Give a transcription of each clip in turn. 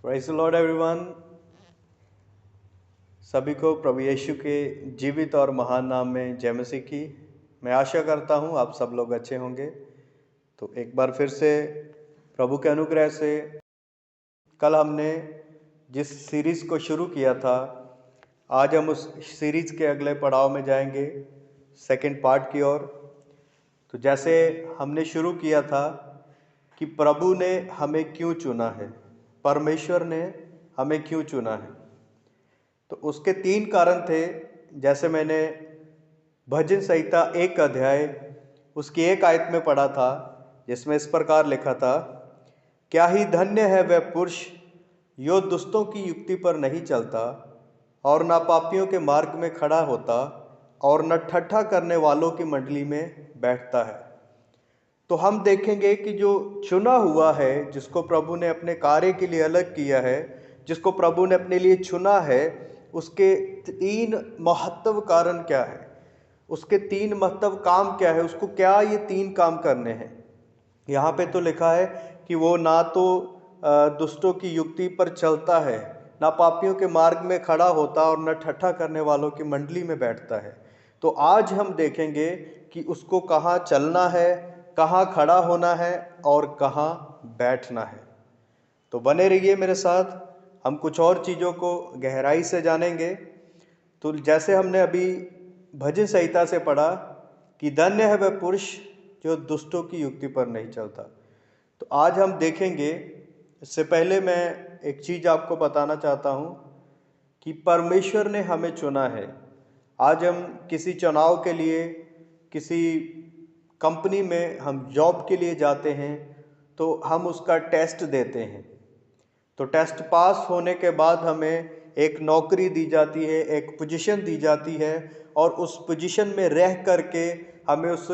Praise the Lord everyone. सभी को प्रभु यीशु के जीवित और महान नाम में जय मसीह की। मैं आशा करता हूँ आप सब लोग अच्छे होंगे। तो एक बार फिर से प्रभु के अनुग्रह से कल हमने जिस सीरीज़ को शुरू किया था, आज हम उस सीरीज़ के अगले पड़ाव में जाएंगे, सेकंड पार्ट की ओर। तो जैसे हमने शुरू किया था कि प्रभु ने हमें क्यों चुना है, परमेश्वर ने हमें क्यों चुना है, तो उसके 3 कारण थे। जैसे मैंने भजन संहिता 1 अध्याय उसकी 1 आयत में पढ़ा था, जिसमें इस प्रकार लिखा था, क्या ही धन्य है वह पुरुष जो दुष्टों की युक्ति पर नहीं चलता और ना पापियों के मार्ग में खड़ा होता और न ठट्ठा करने वालों की मंडली में बैठता है। तो हम देखेंगे कि जो चुना हुआ है, जिसको प्रभु ने अपने कार्य के लिए अलग किया है, जिसको प्रभु ने अपने लिए चुना है, उसके 3 महत्व कारण क्या है, उसके 3 महत्व काम क्या है, उसको क्या ये 3 काम करने हैं। यहाँ पे तो लिखा है कि वो ना तो दुष्टों की युक्ति पर चलता है, ना पापियों के मार्ग में खड़ा होता और न ठट्ठा करने वालों की मंडली में बैठता है। तो आज हम देखेंगे कि उसको कहाँ चलना है, कहाँ खड़ा होना है और कहाँ बैठना है। तो बने रहिए मेरे साथ, हम कुछ और चीज़ों को गहराई से जानेंगे। तो जैसे हमने अभी भजन संहिता से पढ़ा कि धन्य है वह पुरुष जो दुष्टों की युक्ति पर नहीं चलता, तो आज हम देखेंगे। इससे पहले मैं एक चीज़ आपको बताना चाहता हूँ कि परमेश्वर ने हमें चुना है। आज हम किसी चुनाव के लिए, किसी कंपनी में हम जॉब के लिए जाते हैं, तो हम उसका टेस्ट देते हैं। तो टेस्ट पास होने के बाद हमें एक नौकरी दी जाती है, एक पोजीशन दी जाती है, और उस पोजीशन में रह करके हमें उस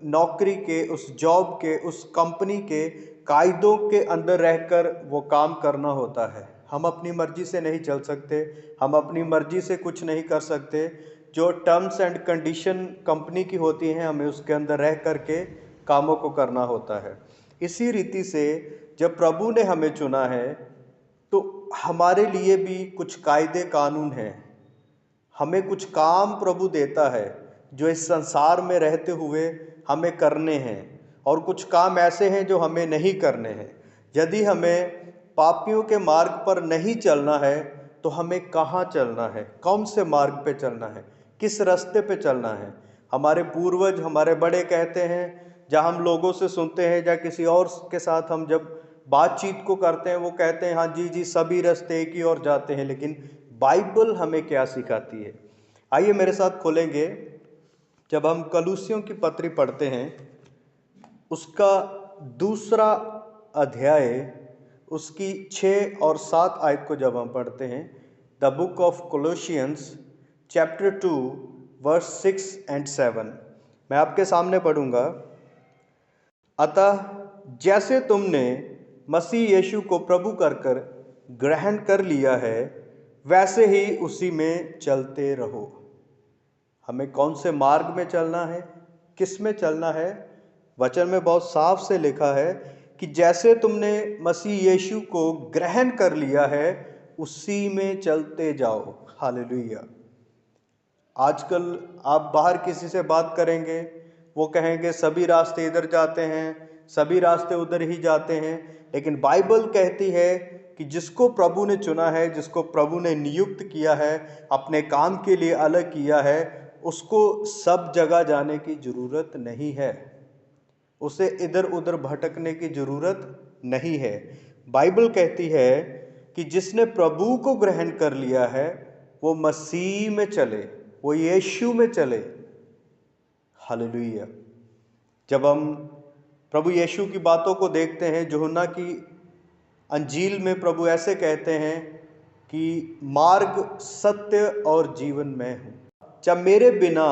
नौकरी के, उस जॉब के, उस कंपनी के कायदों के अंदर रहकर वो काम करना होता है। हम अपनी मर्जी से नहीं चल सकते, हम अपनी मर्जी से कुछ नहीं कर सकते। जो टर्म्स एंड कंडीशन कंपनी की होती हैं, हमें उसके अंदर रह करके कामों को करना होता है। इसी रीति से जब प्रभु ने हमें चुना है, तो हमारे लिए भी कुछ कायदे कानून हैं। हमें कुछ काम प्रभु देता है जो इस संसार में रहते हुए हमें करने हैं, और कुछ काम ऐसे हैं जो हमें नहीं करने हैं। यदि हमें पापियों के मार्ग पर नहीं चलना है, तो हमें कहाँ चलना है, कौन से मार्ग पे चलना है, किस रास्ते पे चलना है। हमारे पूर्वज, हमारे बड़े कहते हैं, जहाँ हम लोगों से सुनते हैं, या किसी और के साथ हम जब बातचीत को करते हैं, वो कहते हैं हाँ जी जी सभी रास्ते एक ही ओर जाते हैं। लेकिन बाइबल हमें क्या सिखाती है, आइए मेरे साथ खोलेंगे। जब हम कलूसियों की पत्री पढ़ते हैं, उसका 2 अध्याय, उसकी 6 और 7 आयत को जब हम पढ़ते हैं, the book of Colossians chapter 2 verse 6 and 7, मैं आपके सामने पढ़ूंगा। अतः जैसे तुमने मसीह यीशु को प्रभु कर कर ग्रहण कर लिया है, वैसे ही उसी में चलते रहो। हमें कौन से मार्ग में चलना है, किस में चलना है, वचन में बहुत साफ से लिखा है कि जैसे तुमने मसीह यीशु को ग्रहण कर लिया है, उसी में चलते जाओ। हालेलुया। आजकल आप बाहर किसी से बात करेंगे, वो कहेंगे सभी रास्ते इधर जाते हैं, सभी रास्ते उधर ही जाते हैं। लेकिन बाइबल कहती है कि जिसको प्रभु ने चुना है, जिसको प्रभु ने नियुक्त किया है, अपने काम के लिए अलग किया है, उसको सब जगह जाने की ज़रूरत नहीं है, उसे इधर उधर भटकने की ज़रूरत नहीं है। बाइबल कहती है कि जिसने प्रभु को ग्रहण कर लिया है, वो मसीह में चले, वो यीशु में चले। हालेलुया। जब हम प्रभु यीशु की बातों को देखते हैं, यूहन्ना की अंजील में प्रभु ऐसे कहते हैं कि मार्ग, सत्य और जीवन मैं हूँ, जब मेरे बिना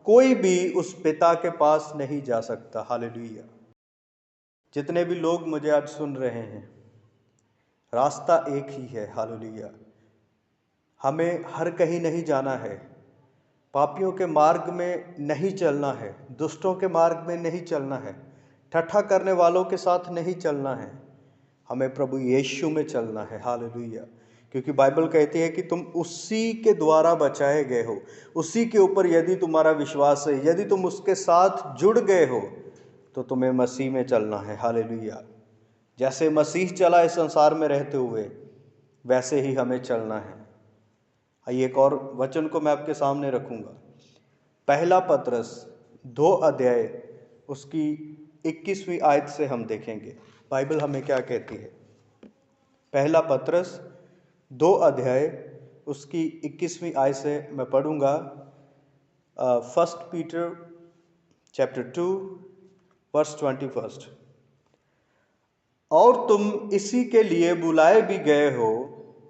कोई भी उस पिता के पास नहीं जा सकता। हालेलुया। जितने भी लोग मुझे आज सुन रहे हैं, रास्ता एक ही है। हालेलुया। हमें हर कहीं नहीं जाना है, पापियों के मार्ग में नहीं चलना है, दुष्टों के मार्ग में नहीं चलना है, ठट्ठा करने वालों के साथ नहीं चलना है। हमें प्रभु यीशु में चलना है। हालेलुया। क्योंकि बाइबल कहती है कि तुम उसी के द्वारा बचाए गए हो, उसी के ऊपर यदि तुम्हारा विश्वास है, यदि तुम उसके साथ जुड़ गए हो तो तुम्हें मसीह में चलना है। हालेलुया। जैसे मसीह चला इस संसार में रहते हुए, वैसे ही हमें चलना है। आइए एक और वचन को मैं आपके सामने रखूंगा। पहला पतरस 2 अध्याय उसकी 21वीं आयत से हम देखेंगे बाइबल हमें क्या कहती है। पहला पतरस 2 अध्याय उसकी 21वीं आयत से मैं पढ़ूंगा। First Peter chapter 2 verse 21। और तुम इसी के लिए बुलाए भी गए हो,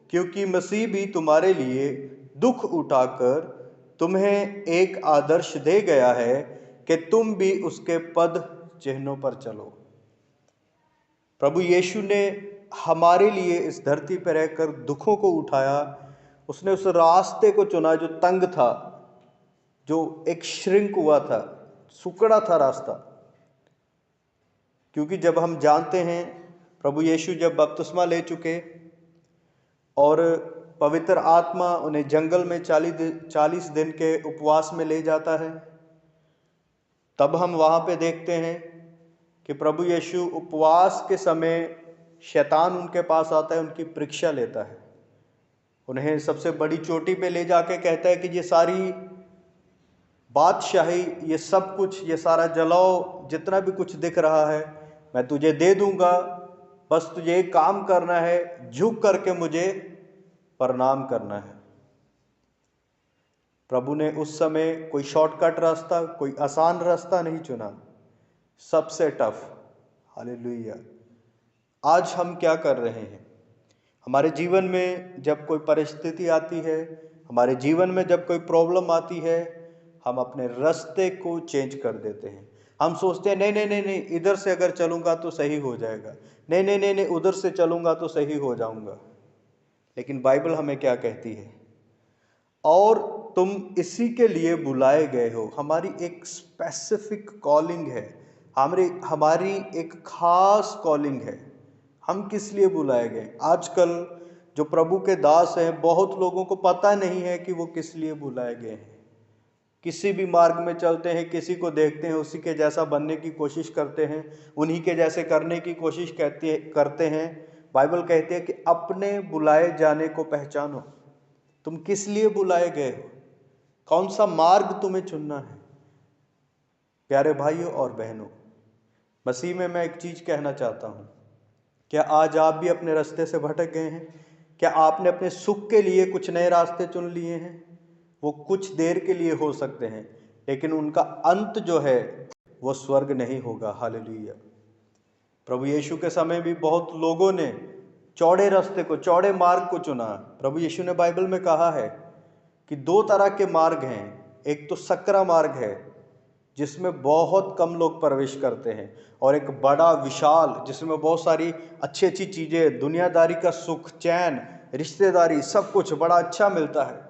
क्योंकि मसीह भी तुम्हारे लिए दुख उठाकर तुम्हें एक आदर्श दे गया है कि तुम भी उसके पद चिन्हों पर चलो। प्रभु यीशु ने हमारे लिए इस धरती पर रहकर दुखों को उठाया। उसने उस रास्ते को चुना जो तंग था, जो एक श्रिंक हुआ था, सुकड़ा था रास्ता। क्योंकि जब हम जानते हैं प्रभु यीशु जब बपतिस्मा ले चुके और पवित्र आत्मा उन्हें जंगल में 40 दिन के उपवास में ले जाता है, तब हम वहाँ पे देखते हैं कि प्रभु यीशु उपवास के समय शैतान उनके पास आता है, उनकी परीक्षा लेता है। उन्हें सबसे बड़ी चोटी पे ले जाके कहता है कि ये सारी बादशाही, ये सब कुछ, ये सारा जलाओ, जितना भी कुछ दिख रहा है मैं तुझे दे दूंगा, बस तुझे एक काम करना है, झुक करके मुझे प्रणाम करना है। प्रभु ने उस समय कोई शॉर्टकट रास्ता, कोई आसान रास्ता नहीं चुना, सबसे टफ। हालेलुया। आज हम क्या कर रहे हैं? हमारे जीवन में जब कोई परिस्थिति आती है, हमारे जीवन में जब कोई प्रॉब्लम आती है, हम अपने रास्ते को चेंज कर देते हैं। हम सोचते हैं नहीं नहीं नहीं नहीं, इधर से अगर चलूंगा तो सही हो जाएगा, नहीं नहीं नहीं नहीं, उधर से चलूंगा तो सही हो जाऊंगा। लेकिन बाइबल हमें क्या कहती है? और तुम इसी के लिए बुलाए गए हो। हमारी एक स्पेसिफिक कॉलिंग है, हमारी एक खास कॉलिंग है। हम किस लिए बुलाए गए? आजकल जो प्रभु के दास हैं, बहुत लोगों को पता नहीं है कि वो किस लिए बुलाए गए हैं। किसी भी मार्ग में चलते हैं, किसी को देखते हैं, उसी के जैसा बनने की कोशिश करते हैं, उन्हीं के जैसे करने की कोशिश करते हैं। बाइबल कहती है कि अपने बुलाए जाने को पहचानो। तुम किस लिए बुलाए गए हो? कौन सा मार्ग तुम्हें चुनना है? प्यारे भाइयों और बहनों, मसीह में मैं एक चीज कहना चाहता हूं। क्या आज आप भी अपने रास्ते से भटक गए हैं? क्या आपने अपने सुख के लिए कुछ नए रास्ते चुन लिए हैं? वो कुछ देर के लिए हो सकते हैं, लेकिन उनका अंत जो है वो स्वर्ग नहीं होगा। हालेलुया। प्रभु यीशु के समय भी बहुत लोगों ने चौड़े रास्ते को, चौड़े मार्ग को चुना। प्रभु यीशु ने बाइबल में कहा है कि 2 तरह के मार्ग हैं। एक तो सकरा मार्ग है जिसमें बहुत कम लोग प्रवेश करते हैं, और एक बड़ा विशाल जिसमें बहुत सारी अच्छी अच्छी चीज़ें, दुनियादारी का सुख, चैन, रिश्तेदारी, सब कुछ बड़ा अच्छा मिलता है।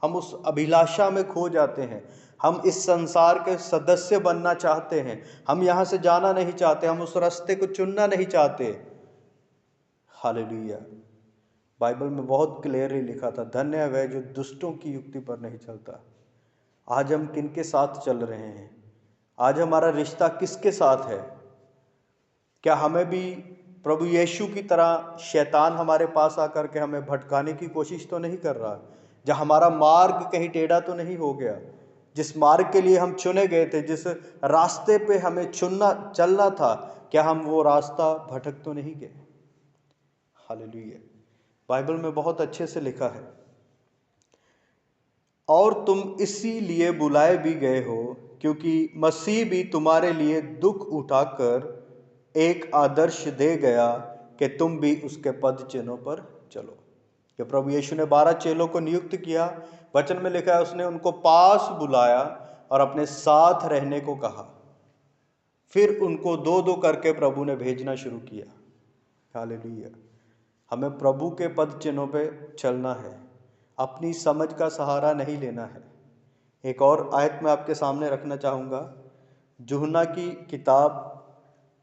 हम उस अभिलाषा में खो जाते हैं। हम इस संसार के सदस्य बनना चाहते हैं। हम यहाँ से जाना नहीं चाहते, हम उस रास्ते को चुनना नहीं चाहते। हालेलुया। बाइबल में बहुत क्लियरली लिखा था, धन्य है वह जो दुष्टों की युक्ति पर नहीं चलता। आज हम किन के साथ चल रहे हैं? आज हमारा रिश्ता किसके साथ है? क्या हमें भी प्रभु यीशु की तरह शैतान हमारे पास आकर के हमें भटकाने की कोशिश तो नहीं कर रहा? जहाँ हमारा मार्ग कहीं टेढ़ा तो नहीं हो गया? जिस मार्ग के लिए हम चुने गए थे, जिस रास्ते पे हमें चलना था, क्या हम वो रास्ता भटक तो नहीं गए? हालेलुया। बाइबल में बहुत अच्छे से लिखा है, और तुम इसी लिए बुलाए भी गए हो, क्योंकि मसीह भी तुम्हारे लिए दुख उठाकर एक आदर्श दे गया कि तुम भी उसके पद चिन्हों पर चलो। कि प्रभु यीशु ने 12 चेलों को नियुक्त किया। वचन में लिखा है उसने उनको पास बुलाया और अपने साथ रहने को कहा। फिर उनको 2-2 करके प्रभु ने भेजना शुरू किया। हालेलुया। हमें प्रभु के पद चिन्हों पे चलना है, अपनी समझ का सहारा नहीं लेना है। एक और आयत मैं आपके सामने रखना चाहूँगा, यूहन्ना की किताब,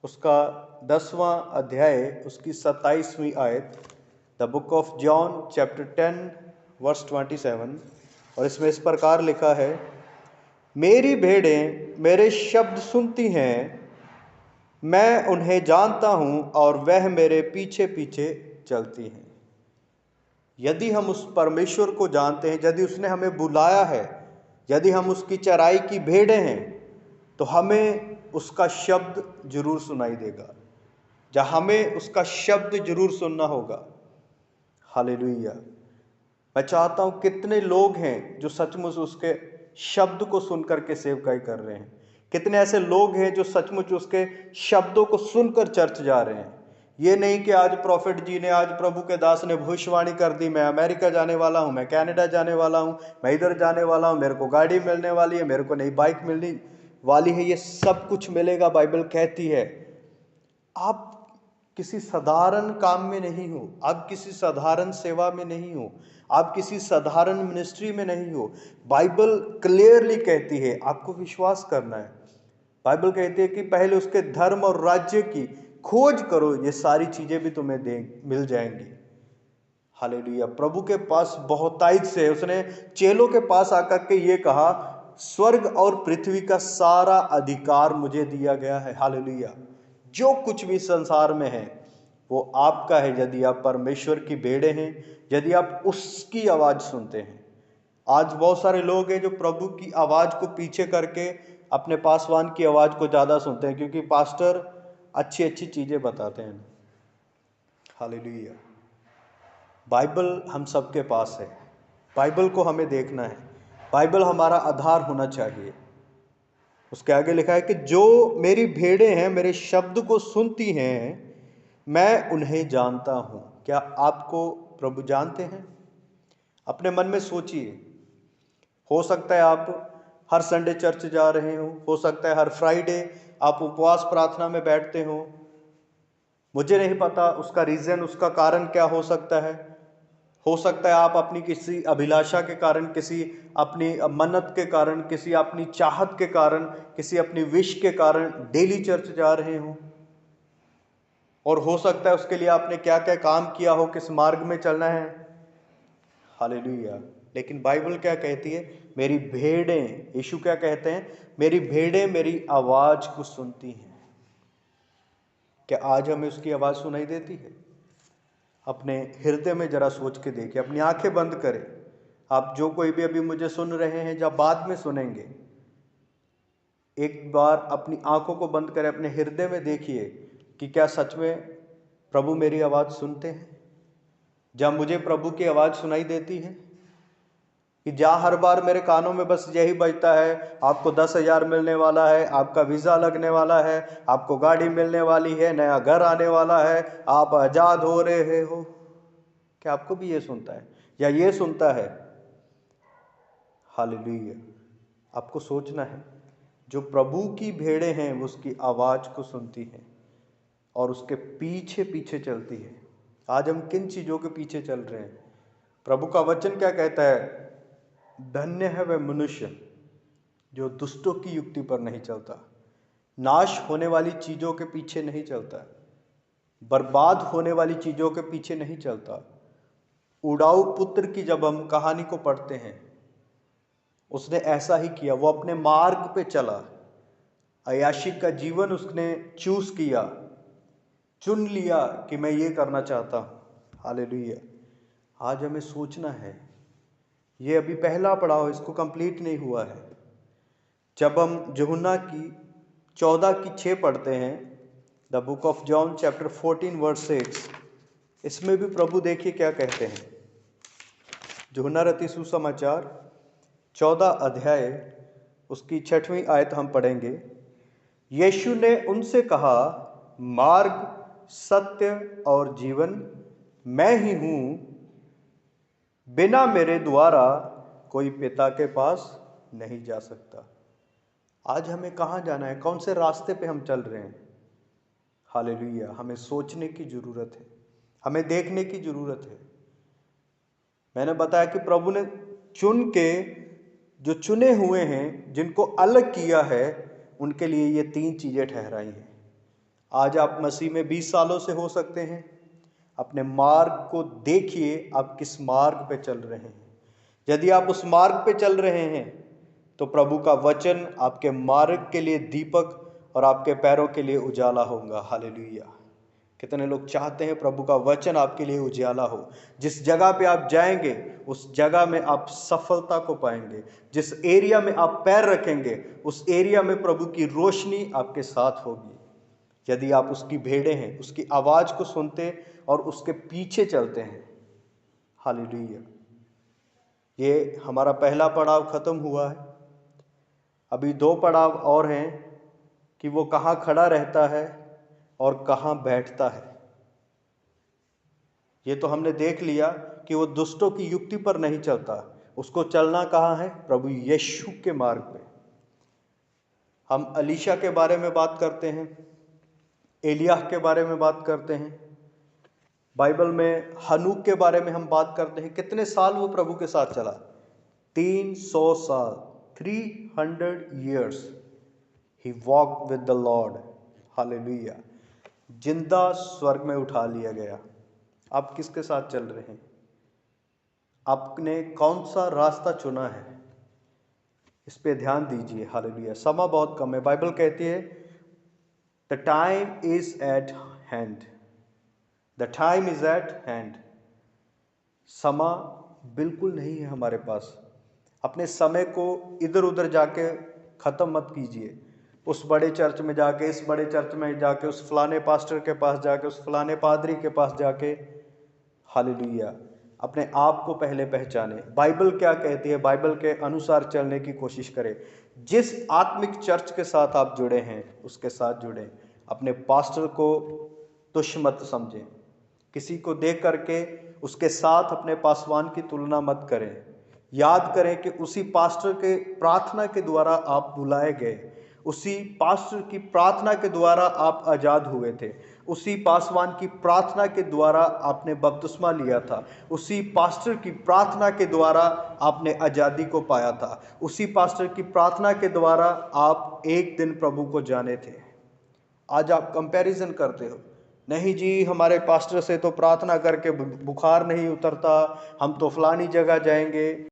उसका 10वां अध्याय उसकी 27वीं आयत, the book of John chapter 10 verse 27, और इसमें इस प्रकार लिखा है, मेरी भेड़ें मेरे शब्द सुनती हैं, मैं उन्हें जानता हूं और वह मेरे पीछे पीछे चलती हैं। यदि हम उस परमेश्वर को जानते हैं, यदि उसने हमें बुलाया है, यदि हम उसकी चराई की भेड़ें हैं, तो हमें उसका शब्द जरूर सुनाई देगा, जहाँ हमें उसका शब्द जरूर सुनना होगा। हालेलुया। मैं चाहता हूं, कितने लोग हैं जो सचमुच उसके शब्द को सुनकर के सेवकाई कर रहे हैं, कितने ऐसे लोग हैं जो सचमुच उसके शब्दों को सुनकर चर्च जा रहे हैं। ये नहीं कि आज प्रॉफिट जी ने, आज प्रभु के दास ने भविष्यवाणी कर दी, मैं अमेरिका जाने वाला हूं, मैं कनाडा जाने वाला हूं, मैं इधर जाने वाला हूं, मेरे को गाड़ी मिलने वाली है, मेरे को नई बाइक मिलने वाली है। ये सब कुछ मिलेगा, बाइबल कहती है। आप किसी साधारण काम में नहीं हो, आप किसी साधारण सेवा में नहीं हो, आप किसी साधारण मिनिस्ट्री में नहीं हो। बाइबल क्लियरली कहती है आपको विश्वास करना है। बाइबल कहती है कि पहले उसके धर्म और राज्य की खोज करो, ये सारी चीजें भी तुम्हें मिल जाएंगी। हालेलुया। प्रभु के पास बहुतायत से उसने चेलों के पास आकर के ये कहा, स्वर्ग और पृथ्वी का सारा अधिकार मुझे दिया गया है। हालेलुया। जो कुछ भी संसार में है वो आपका है, यदि आप परमेश्वर की भेड़ें हैं, यदि आप उसकी आवाज सुनते हैं। आज बहुत सारे लोग हैं जो प्रभु की आवाज को पीछे करके अपने पासवान की आवाज को ज्यादा सुनते हैं, क्योंकि पास्टर अच्छी अच्छी चीजें बताते हैं। हालेलुया। बाइबल हम सबके पास है, बाइबल को हमें देखना है, बाइबल हमारा आधार होना चाहिए। उसके आगे लिखा है कि जो मेरी भेड़ें हैं मेरे शब्द को सुनती हैं, मैं उन्हें जानता हूं। क्या आपको प्रभु जानते हैं? अपने मन में सोचिए। हो सकता है आप हर संडे चर्च जा रहे हो सकता है हर फ्राइडे आप उपवास प्रार्थना में बैठते हो। मुझे नहीं पता उसका रीजन, उसका कारण क्या हो सकता है। हो सकता है आप अपनी किसी अभिलाषा के कारण, किसी अपनी मन्नत के कारण, किसी अपनी चाहत के कारण, किसी अपनी विश के कारण डेली चर्च जा रहे हो। और हो सकता है उसके लिए आपने क्या क्या काम किया हो, किस मार्ग में चलना है। हालेलुया। लेकिन बाइबल क्या कहती है? मेरी भेड़ें, यीशु क्या कहते हैं? मेरी भेड़ें मेरी आवाज को सुनती हैं। क्या आज हमें उसकी आवाज सुनाई देती है? अपने हृदय में जरा सोच के देखिए, अपनी आंखें बंद करें। आप जो कोई भी अभी मुझे सुन रहे हैं या बाद में सुनेंगे, एक बार अपनी आंखों को बंद करें, अपने हृदय में देखिए कि क्या सच में प्रभु मेरी आवाज सुनते हैं? जब मुझे प्रभु की आवाज सुनाई देती है कि जहाँ हर बार मेरे कानों में बस यही बजता है, आपको 10,000 मिलने वाला है, आपका वीज़ा लगने वाला है, आपको गाड़ी मिलने वाली है, नया घर आने वाला है, आप आज़ाद हो रहे हो। क्या आपको भी ये सुनता है या ये सुनता है? हालेलुया। आपको सोचना है, जो प्रभु की भेड़ें हैं वो उसकी आवाज़ को सुनती हैं और उसके पीछे पीछे चलती है। आज हम किन चीज़ों के पीछे चल रहे हैं? प्रभु का वचन क्या कहता है? धन्य है वह मनुष्य जो दुष्टों की युक्ति पर नहीं चलता, नाश होने वाली चीज़ों के पीछे नहीं चलता, बर्बाद होने वाली चीज़ों के पीछे नहीं चलता। उड़ाऊ पुत्र की जब हम कहानी को पढ़ते हैं, उसने ऐसा ही किया। वो अपने मार्ग पे चला, अय्याशी का जीवन उसने चूज किया, चुन लिया कि मैं ये करना चाहता हूँ। हालेलुया। आज हमें सोचना है, ये अभी पहला पड़ाव, इसको कंप्लीट नहीं हुआ है। जब हम यूहन्ना की 14:6 पढ़ते हैं, the book of John chapter 14 verse 6, इसमें भी प्रभु देखिए क्या कहते हैं। यूहन्ना रचित सुसमाचार 14 अध्याय उसकी 6वीं आयत हम पढ़ेंगे। यीशु ने उनसे कहा, मार्ग, सत्य और जीवन मैं ही हूँ, बिना मेरे द्वारा कोई पिता के पास नहीं जा सकता। आज हमें कहाँ जाना है? कौन से रास्ते पे हम चल रहे हैं? हालेलुया। हमें सोचने की जरूरत है, हमें देखने की जरूरत है। मैंने बताया कि प्रभु ने चुन के, जो चुने हुए हैं, जिनको अलग किया है, उनके लिए ये 3 चीजें ठहराई हैं। आज आप मसीह में 20 सालों से हो सकते हैं। अपने मार्ग को देखिए, आप किस मार्ग पे चल रहे हैं। यदि आप उस मार्ग पे चल रहे हैं तो प्रभु का वचन आपके मार्ग के लिए दीपक और आपके पैरों के लिए उजाला होगा। हालेलुया। कितने लोग चाहते हैं प्रभु का वचन आपके लिए उजाला हो। जिस जगह पे आप जाएंगे उस जगह में आप सफलता को पाएंगे। जिस एरिया में आप पैर रखेंगे उस एरिया में प्रभु की रोशनी आपके साथ होगी। यदि आप उसकी भेड़ें हैं, उसकी आवाज को सुनते और उसके पीछे चलते हैं। हालेलुया। ये हमारा पहला पड़ाव खत्म हुआ है। अभी 2 पड़ाव और हैं कि वो कहाँ खड़ा रहता है और कहाँ बैठता है। ये तो हमने देख लिया कि वो दुष्टों की युक्ति पर नहीं चलता। उसको चलना कहाँ है? प्रभु यीशु के मार्ग पे। हम अलीशा के बारे में बात करते हैं, एलियाह के बारे में बात करते हैं, बाइबल में हनूक के बारे में हम बात करते हैं। कितने साल वो प्रभु के साथ चला? 300 साल, 300 years he walked with the Lord। Hallelujah. जिंदा स्वर्ग में उठा लिया गया। आप किसके साथ चल रहे हैं? आपने कौन सा रास्ता चुना है? इस पे ध्यान दीजिए। हालेलुया। समय बहुत कम है। बाइबल कहती है the time is eight hand. The time is eight hand. समय बिल्कुल नहीं है हमारे पास। अपने समय को इधर उधर जाके खत्म मत कीजिए। उस बड़े चर्च में जाके, इस बड़े चर्च में जाके, उस फलाने पास्टर के पास जाके, उस फलाने पादरी के पास जाके। हालेलुया। अपने आप को पहले पहचाने। बाइबल क्या कहती है, बाइबल के अनुसार चलने की कोशिश करें। जिस आत्मिक चर्च के साथ आप जुड़े हैं उसके साथ जुड़ें। अपने पास्टर को तुच्छ मत समझें। किसी को देख करके उसके साथ अपने पासवान की तुलना मत करें। याद करें कि उसी पास्टर के प्रार्थना के द्वारा आप बुलाए गए, उसी पास्टर की प्रार्थना के द्वारा आप आजाद हुए थे, उसी पासवान की प्रार्थना के द्वारा आपने बपतिस्मा लिया था, उसी पास्टर की प्रार्थना के द्वारा आपने आजादी को पाया था, उसी पास्टर की प्रार्थना के द्वारा आप एक दिन प्रभु को जाने थे। आज आप कंपैरिजन करते हो, नहीं जी हमारे पास्टर से तो प्रार्थना करके बुखार नहीं उतरता, हम तो फलानी जगह जाएंगे।